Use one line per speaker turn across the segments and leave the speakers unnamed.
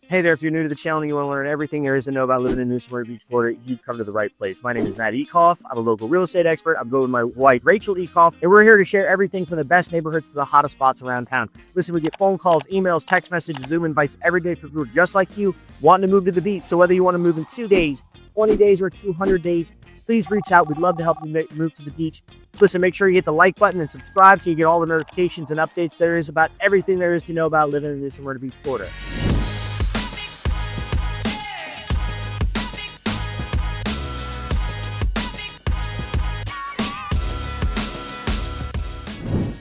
Hey there, if you're new to the channel and you want to learn everything there is to know about living in Smyrna Beach, Florida, you've come to the right place. My name is Matt Ecoff. I'm a local real estate expert. I'm going with my wife, Rachel Ecoff, and we're here to share everything from the best neighborhoods to the hottest spots around town. Listen, we get phone calls, emails, text messages, Zoom invites every day from people just like you wanting to move to the beach. So whether you want to move in 2 days, 20 days, or 200 days, please reach out. We'd love to help you move to the beach. Listen, make sure you hit the like button and subscribe so you get all the notifications and updates there is about everything there is to know about living in Smyrna Beach, Florida.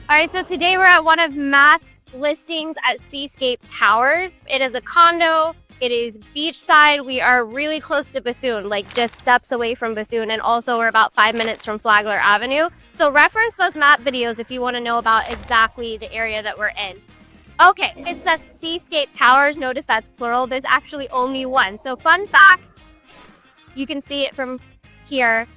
All right, so today we're at one of Matt's listings at Seascape Towers. It is a condo. It is beachside. We are really close to Bethune, like just steps away from Bethune, and also we're about 5 minutes from Flagler Avenue. So reference those map videos if you want to know about exactly the area that we're in. Okay, it says Seascape Towers. Notice that's plural. There's actually only one. So fun fact, you can see it from here.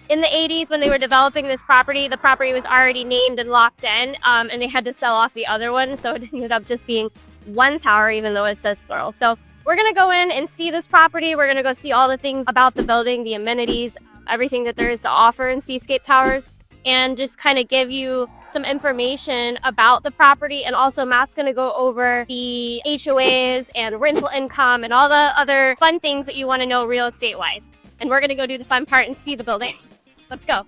In the 80s, when they were developing this property, the property was already named and locked in, and they had to sell off the other one. So it ended up just being one tower, even though it says plural. So we're going to go in and see this property. We're going to go see all the things about the building, the amenities, everything that there is to offer in Seascape Towers, and just kind of give you some information about the property. And also Matt's going to go over the HOAs and rental income and all the other fun things that you want to know real estate wise. And we're going to go do the fun part and see the building. Let's go.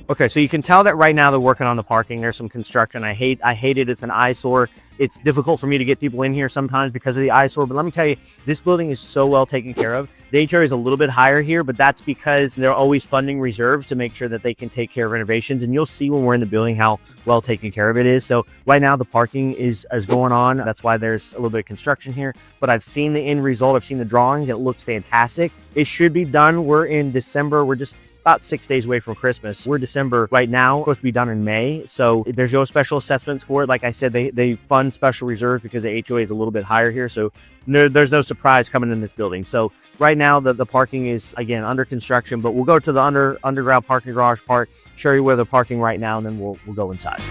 Okay, so you can tell that right now they're working on the parking. There's some construction. I hate it. It's an eyesore. It's difficult for me to get people in here sometimes because of the eyesore. But let me tell you, this building is so well taken care of. The HOA is a little bit higher here, but that's because they're always funding reserves to make sure that they can take care of renovations. And you'll see when we're in the building how well taken care of it is. So right now the parking is going on. That's why there's a little bit of construction here. But I've seen the end result. I've seen the drawings. It looks fantastic. It should be done. We're in December. We're just about 6 days away from Christmas. We're December right now, supposed to be done in May. So there's no special assessments for it. Like I said, they fund special reserves because the HOA is a little bit higher here. So there's no surprise coming in this building. So right now the parking is again under construction, but we'll go to the underground parking garage part, show you where they're parking right now, and then we'll go inside.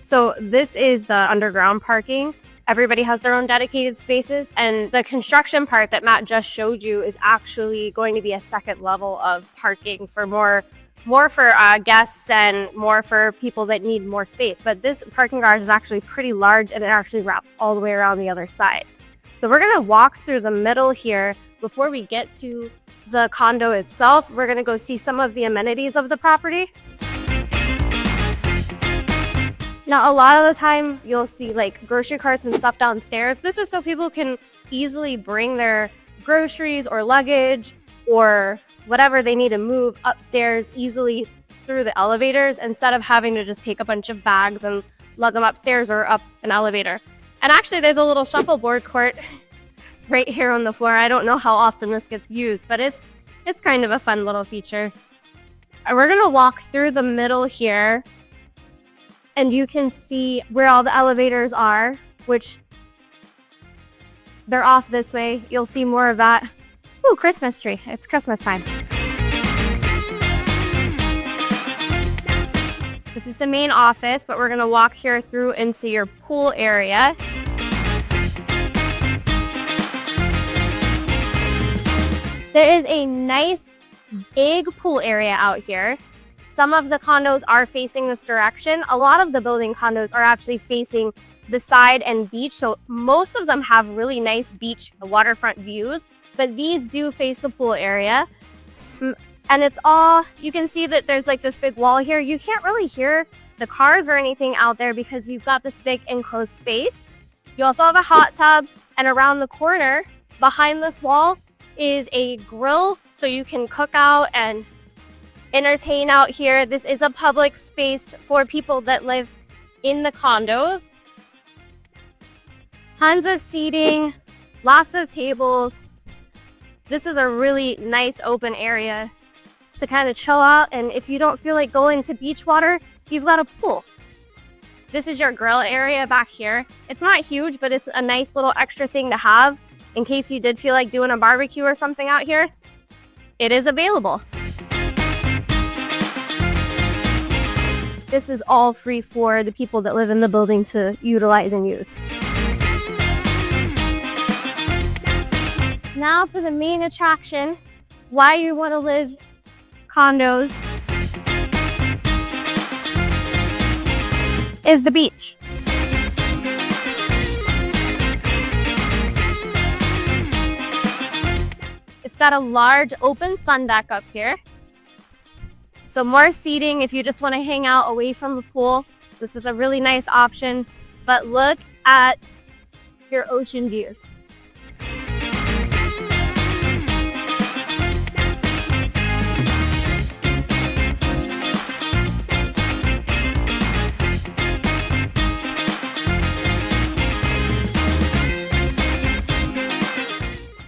So this is the underground parking. Everybody has their own dedicated spaces, and the construction part that Matt just showed you is actually going to be a second level of parking for more for guests and more for people that need more space. But this parking garage is actually pretty large, and it actually wraps all the way around the other side. So we're gonna walk through the middle here before we get to the condo itself. We're gonna go see some of the amenities of the property. Now, a lot of the time you'll see like grocery carts and stuff downstairs. This is so people can easily bring their groceries or luggage or whatever they need to move upstairs easily through the elevators instead of having to just take a bunch of bags and lug them upstairs or up an elevator. And actually there's a little shuffleboard court right here on the floor. I don't know how often this gets used, but it's kind of a fun little feature. And we're gonna walk through the middle here, and you can see where all the elevators are, which they're off this way. You'll see more of that. Ooh, Christmas tree. It's Christmas time. This is the main office, but we're gonna walk here through into your pool area. There is a nice big pool area out here. Some of the condos are facing this direction. A lot of the building condos are actually facing the side and beach. So most of them have really nice beach waterfront views, but these do face the pool area. And it's all, you can see that there's like this big wall here. You can't really hear the cars or anything out there because you've got this big enclosed space. You also have a hot tub, and around the corner behind this wall is a grill so you can cook out and entertain out here. This is a public space for people that live in the condos. Tons of seating, lots of tables. This is a really nice open area to kind of chill out, and if you don't feel like going to beach water, you've got a pool. This is your grill area back here. It's not huge, but it's a nice little extra thing to have in case you did feel like doing a barbecue or something out here. It is available. This is all free for the people that live in the building to utilize and use. Now for the main attraction, why you want to live condos, is the beach. It's got a large open sun deck up here. So more seating if you just want to hang out away from the pool. This is a really nice option, but look at your ocean views.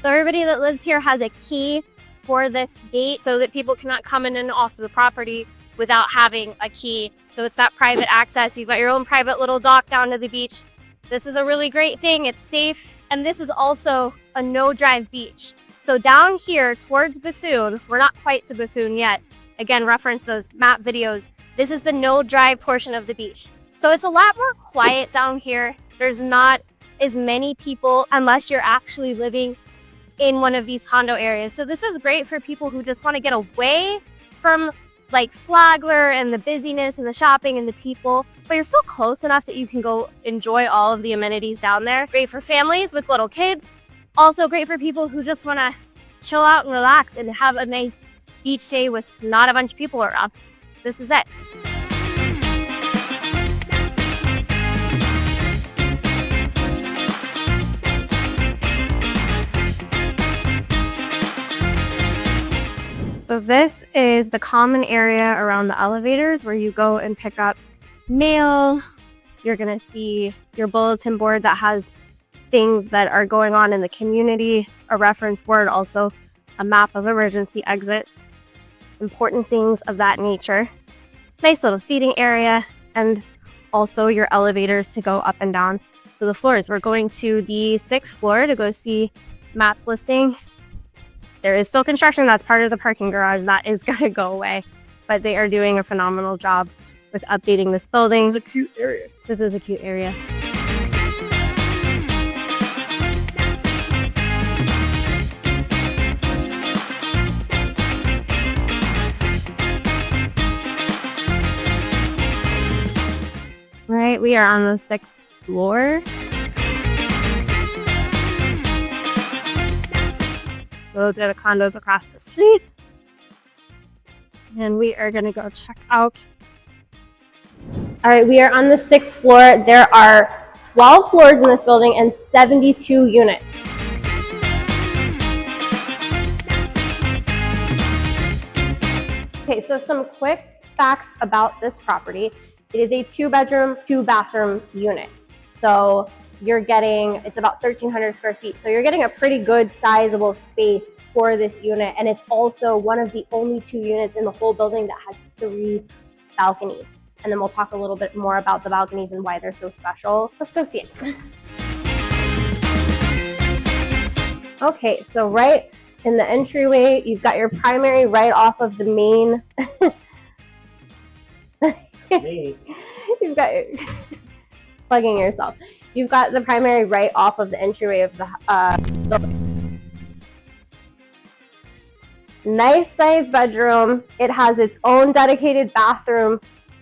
So everybody that lives here has a key for this gate so that people cannot come in and off of the property without having a key. So it's that private access. You've got your own private little dock down to the beach. This is a really great thing. It's safe. And this is also a no-drive beach. So down here towards Bethune, we're not quite to Bethune yet. Again, reference those map videos. This is the no-drive portion of the beach. So it's a lot more quiet down here. There's not as many people unless you're actually living in one of these condo areas. So this is great for people who just want to get away from like Flagler and the busyness and the shopping and the people, but you're still close enough that you can go enjoy all of the amenities down there. Great for families with little kids. Also great for people who just want to chill out and relax and have a nice beach day with not a bunch of people around. This is it. So this is the common area around the elevators where you go and pick up mail. You're gonna see your bulletin board that has things that are going on in the community, a reference board, also a map of emergency exits, important things of that nature. Nice little seating area, and also your elevators to go up and down to the floors. We're going to the 6th floor to go see Matt's listing. There is still construction. That's part of the parking garage. That is going to go away. But they are doing a phenomenal job with updating this building.
It's a cute area.
This is a cute area. All right, we are on the 6th floor. Those are the condos across the street. And we are gonna go check out. All right, we are on the 6th floor. There are 12 floors in this building and 72 units. Okay, so some quick facts about this property. It is a 2-bedroom, 2-bathroom unit. So you're getting, it's about 1,300 square feet. So you're getting a pretty good sizable space for this unit. And it's also one of the only 2 units in the whole building that has 3 balconies. And then we'll talk a little bit more about the balconies and why they're so special. Let's go see it. Okay, so right in the entryway, you've got your primary right off of the main. You've got your plugging yourself. You've got the primary right off of the entryway of the building. Nice size bedroom. It has its own dedicated bathroom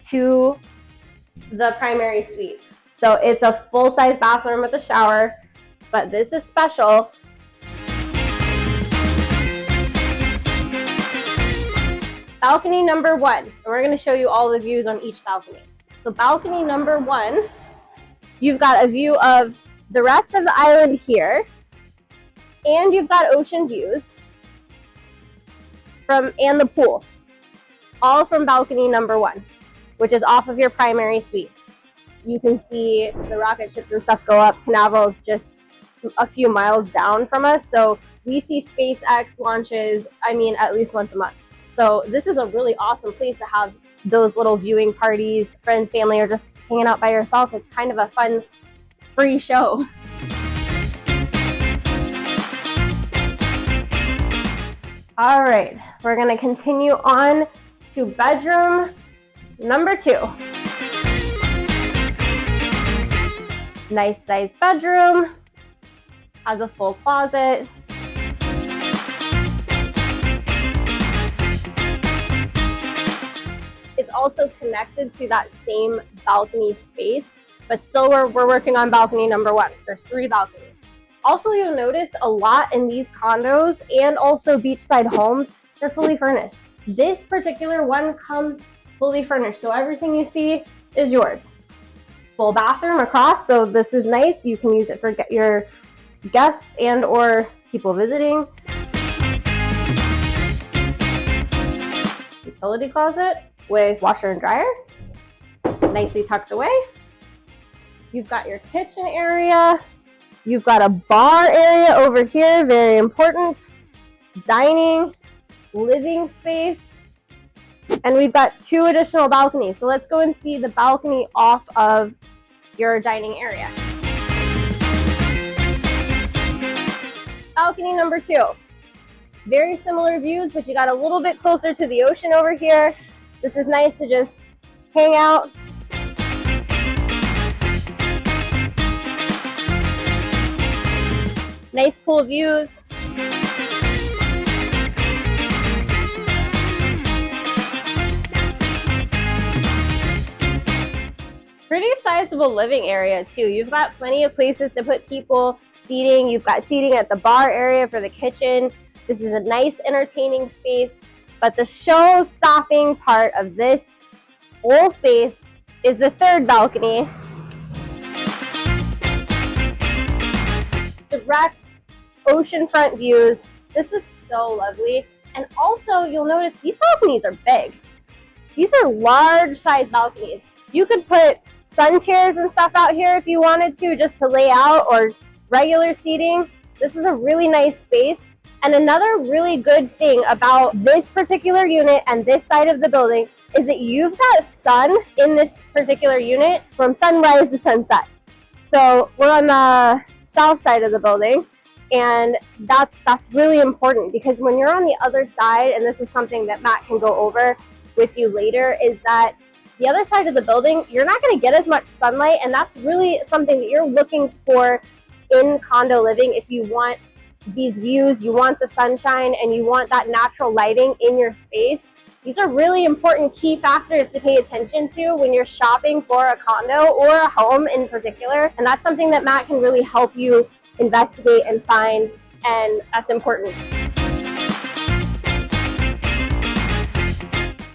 to the primary suite. So it's a full-size bathroom with a shower, but this is special. Balcony number 1, and we're going to show you all the views on each balcony. So balcony number 1, you've got a view of the rest of the island here, and you've got ocean views and the pool, all from balcony number 1, which is off of your primary suite. You can see the rocket ships and stuff go up. Canaveral is just a few miles down from us, so we see SpaceX launches, at least once a month. So this is a really awesome place to have those little viewing parties, friends, family, or just hanging out by yourself. It's kind of a fun, free show. All right, we're gonna continue on to bedroom number 2. Nice sized bedroom, has a full closet. It's also connected to that same balcony space, but still we're working on balcony number 1. There's 3 balconies. Also, you'll notice a lot in these condos and also beachside homes, they're fully furnished. This particular one comes fully furnished, so everything you see is yours. Full bathroom across, so this is nice. You can use it for your guests and or people visiting. Utility closet with washer and dryer, nicely tucked away. You've got your kitchen area. You've got a bar area over here, very important. Dining, living space. And we've got 2 additional balconies. So let's go and see the balcony off of your dining area. Balcony number 2. Very similar views, but you got a little bit closer to the ocean over here. This is nice to just hang out. Nice pool views. Pretty sizable living area too. You've got plenty of places to put people, seating. You've got seating at the bar area for the kitchen. This is a nice entertaining space, but the show-stopping part of this whole space is the 3rd balcony. Direct oceanfront views. This is so lovely. And also, you'll notice these balconies are big. These are large size balconies. You could put sun chairs and stuff out here if you wanted to, just to lay out, or regular seating. This is a really nice space. And another really good thing about this particular unit and this side of the building is that you've got sun in this particular unit from sunrise to sunset. So we're on the south side of the building, and that's really important, because when you're on the other side, and this is something that Matt can go over with you later, is that the other side of the building, you're not going to get as much sunlight, and that's really something that you're looking for in condo living. If you want these views, you want the sunshine, and you want that natural lighting in your space, these are really important key factors to pay attention to when you're shopping for a condo or a home in particular. And that's something that Matt can really help you investigate and find, and that's important.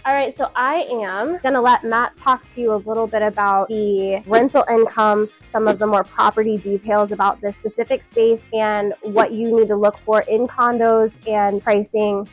All right, so I am gonna let Matt talk to you a little bit about the rental income, some of the more property details about this specific space, and what you need to look for in condos and pricing.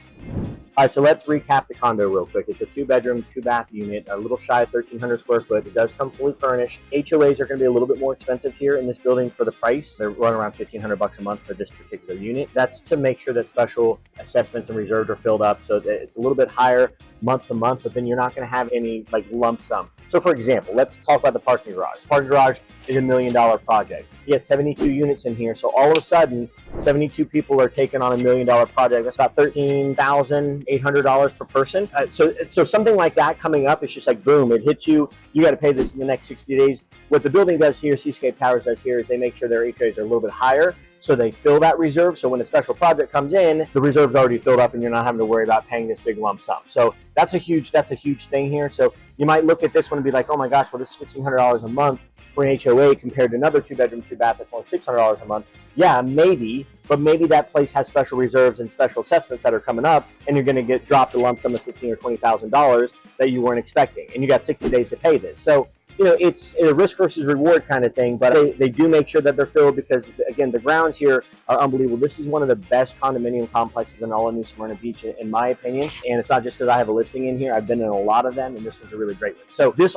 All right, so let's recap the condo real quick. It's a 2-bedroom, 2-bath unit, a little shy of 1,300 square foot. It does come fully furnished. HOAs are going to be a little bit more expensive here in this building for the price. They're running around $1,500 a month for this particular unit. That's to make sure that special assessments and reserves are filled up, so that it's a little bit higher month to month, but then you're not going to have any like lump sum. So for example, let's talk about the parking garage. Parking garage is $1 million project. You have 72 units in here, so all of a sudden, 72 people are taking on $1 million project. That's about $13,800 per person. So something like that coming up, it's just like boom, it hits you. You got to pay this in the next 60 days. What the building does here, Seascape Towers does here, is they make sure their HOAs are a little bit higher, so they fill that reserve. So when a special project comes in, the reserve's already filled up, and you're not having to worry about paying this big lump sum. So that's a huge thing here. So you might look at this one and be like, oh my gosh, well, this is $1,500 a month for an HOA compared to another 2-bedroom, 2-bath that's only $600 a month. Yeah, maybe, but maybe that place has special reserves and special assessments that are coming up, and you're going to get dropped a lump sum of $15,000 or $20,000 that you weren't expecting, and you got 60 days to pay this. So you know, it's a risk versus reward kind of thing, but they do make sure that they're filled, because again, the grounds here are unbelievable. This is one of the best condominium complexes in all of New Smyrna Beach, in my opinion. And it's not just because I have a listing in here. I've been in a lot of them, and this one's a really great one. So this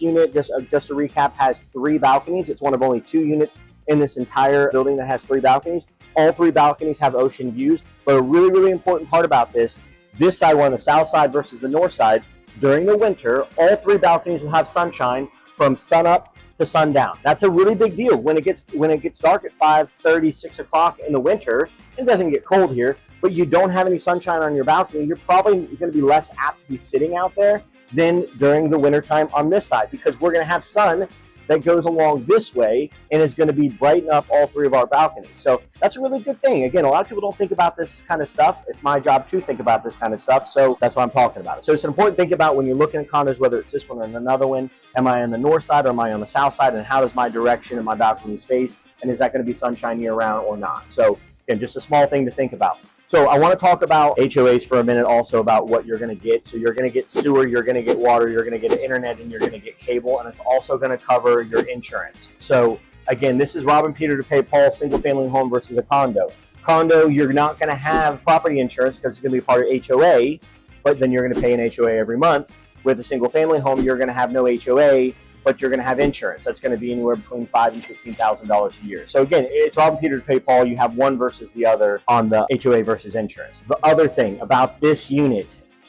unit, just to recap, has 3 balconies. It's one of only 2 units in this entire building that has 3 balconies. All 3 balconies have ocean views, but a really, really important part about this side, we're on the south side versus the north side. during the winter, all 3 balconies will have sunshine from sun up to sundown. That's a really big deal. When it gets dark at 5:30, 6 o'clock in the winter, it doesn't get cold here, but you don't have any sunshine on your balcony, you're probably going to be less apt to be sitting out there than during the wintertime on this side, because we're going to have sun that goes along this way and is going to be brighten up all 3 of our balconies. So that's a really good thing. Again, a lot of people don't think about this kind of stuff. It's my job to think about this kind of stuff, so that's why I'm talking about it. So it's an important thing about when you're looking at condos, whether it's this one or another one. Am I on the north side or am I on the south side, and how does my direction and my balconies face, and is that going to be sunshine year round or not? So again, just a small thing to think about. So I want to talk about HOAs for a minute, also about what you're going to get. So you're going to get sewer, you're going to get water, you're going to get internet, and you're going to get cable, and it's also going to cover your insurance. So again, this is robbing Peter to pay Paul, single family home versus a condo. Condo, you're not going to have property insurance because it's going to be part of HOA, but then you're going to pay an HOA every month. With a single family home, you're going to have no HOA, but you're going to have insurance. That's going to be anywhere between $5,000 and $15,000 a year. So again, it's robbing Peter to pay Paul. You have one versus the other on the HOA versus insurance. The other thing about this unit,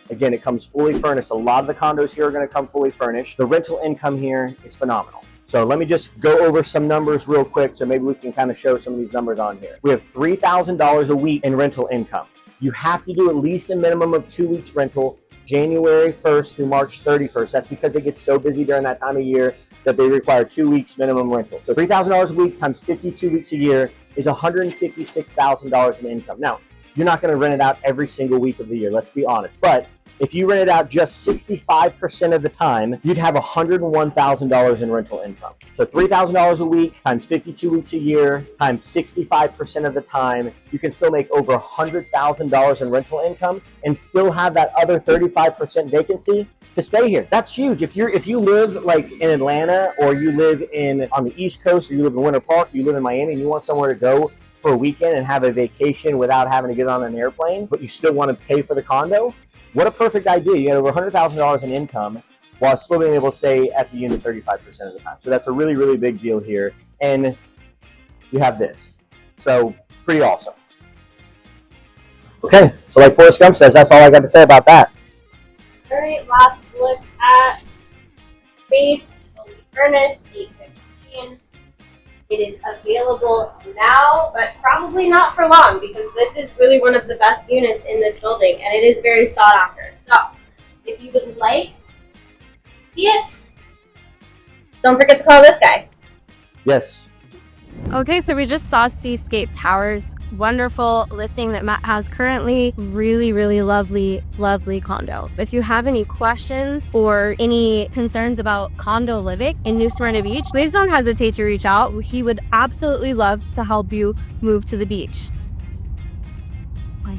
again, it comes fully furnished. A lot of the condos here are going to come fully furnished. The rental income here is phenomenal. So let me just go over some numbers real quick, so maybe we can kind of show some of these numbers on here. We have $3,000 a week in rental income. You have to do at least a minimum of 2 weeks rental, January 1st through March 31st. That's because it gets so busy during that time of year that they require 2 weeks minimum rental. So $3,000 a week times 52 weeks a year is $156,000 in income. Now, you're not going to rent it out every single week of the year, let's be honest. But if you rent it out just 65% of the time, you'd have $101,000 in rental income. So $3,000 a week times 52 weeks a year times 65% of the time, you can still make over $100,000 in rental income and still have that other 35% vacancy to stay here. That's huge. If you live like in Atlanta, or you live on the East Coast, or you live in Winter Park, or you live in Miami, and you want somewhere to go for a weekend and have a vacation without having to get on an airplane, but you still want to pay for the condo, what a perfect idea. You get over $100,000 in income while still being able to stay at the unit 35% of the time. So that's a really, really big deal here. And you have this. So pretty awesome. Okay, so like Forrest Gump says, that's all I got to say about that.
All right, last look at space, fully furnished, 815. It is available now, but probably not for long, because this is really one of the best units in this building, and it is very sought after. So if you would like to see it, don't forget to call this guy.
Yes.
Okay, so we just saw Seascape Towers, wonderful listing that Matt has currently. Really, really lovely, lovely condo. If you have any questions or any concerns about condo living in New Smyrna Beach, please don't hesitate to reach out. He would absolutely love to help you move to the beach. Bye.